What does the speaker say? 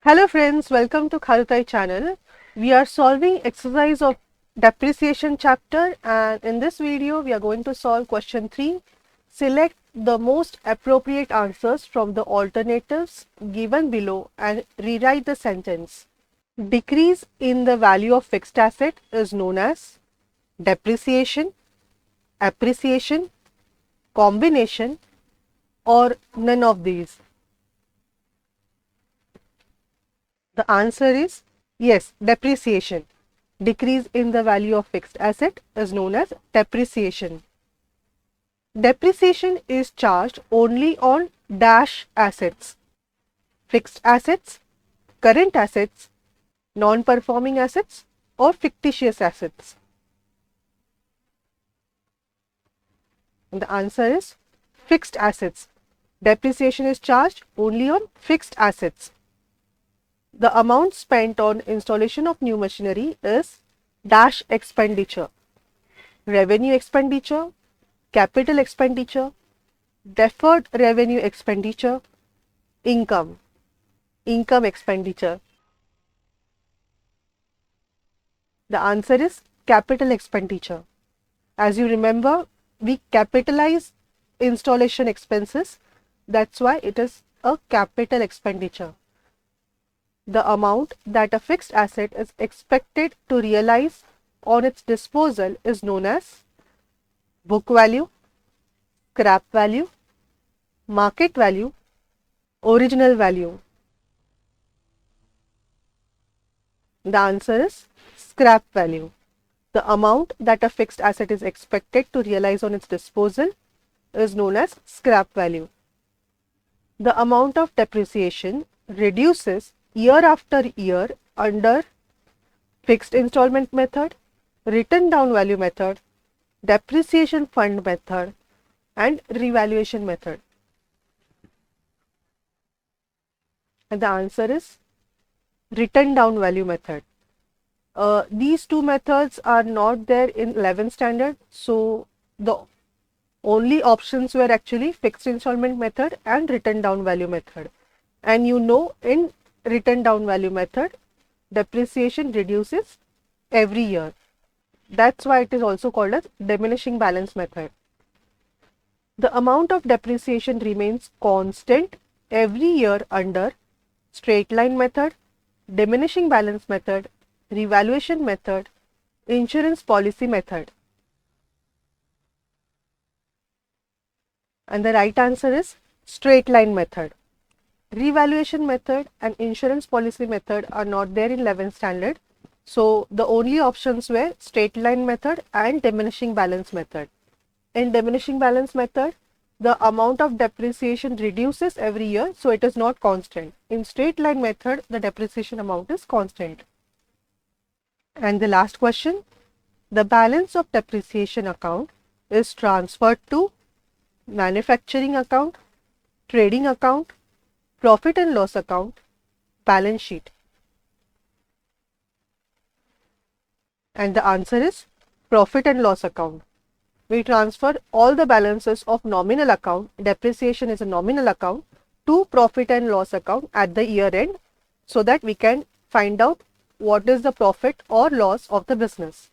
Hello friends, welcome to Kharoo channel. We are solving exercise of depreciation chapter, and in this video we are going to solve question 3. Select the most appropriate answers from the alternatives given below and rewrite the sentence. Decrease in the value of fixed asset is known as depreciation, appreciation, combination, or none of these. The answer is yes, depreciation. Decrease in the value of fixed asset is known as depreciation. Depreciation is charged only on dash assets: fixed assets, current assets, non-performing assets, or fictitious assets. And the answer is fixed assets. Depreciation is charged only on fixed assets. The amount spent on installation of new machinery is dash expenditure: revenue expenditure, capital expenditure, deferred revenue expenditure, income expenditure. The answer is capital expenditure. As you remember, we capitalize installation expenses. That's why it is a capital expenditure. The amount that a fixed asset is expected to realize on its disposal is known as book value, scrap value, market value, original value. The answer is scrap value. The amount that a fixed asset is expected to realize on its disposal is known as scrap value. The amount of depreciation reduces year after year under fixed installment method, written down value method, depreciation fund method, and revaluation method. And the answer is written down value method. These two methods are not there in 11th standard, so the only options were actually fixed installment method and written down value method. And you know, in written down value method, depreciation reduces every year. That's why it is also called as diminishing balance method. The amount of depreciation remains constant every year under straight line method, diminishing balance method, revaluation method, insurance policy method. And the right answer is straight line method. Revaluation method and insurance policy method are not there in 11th standard. So the only options were straight line method and diminishing balance method. In diminishing balance method, the amount of depreciation reduces every year, so it is not constant. In straight line method, the depreciation amount is constant. And the last question, the balance of depreciation account is transferred to manufacturing account, trading account, profit and loss account, balance sheet. And the answer is profit and loss account. We transfer all the balances of nominal account, depreciation is a nominal account, to profit and loss account at the year end, so that we can find out what is the profit or loss of the business.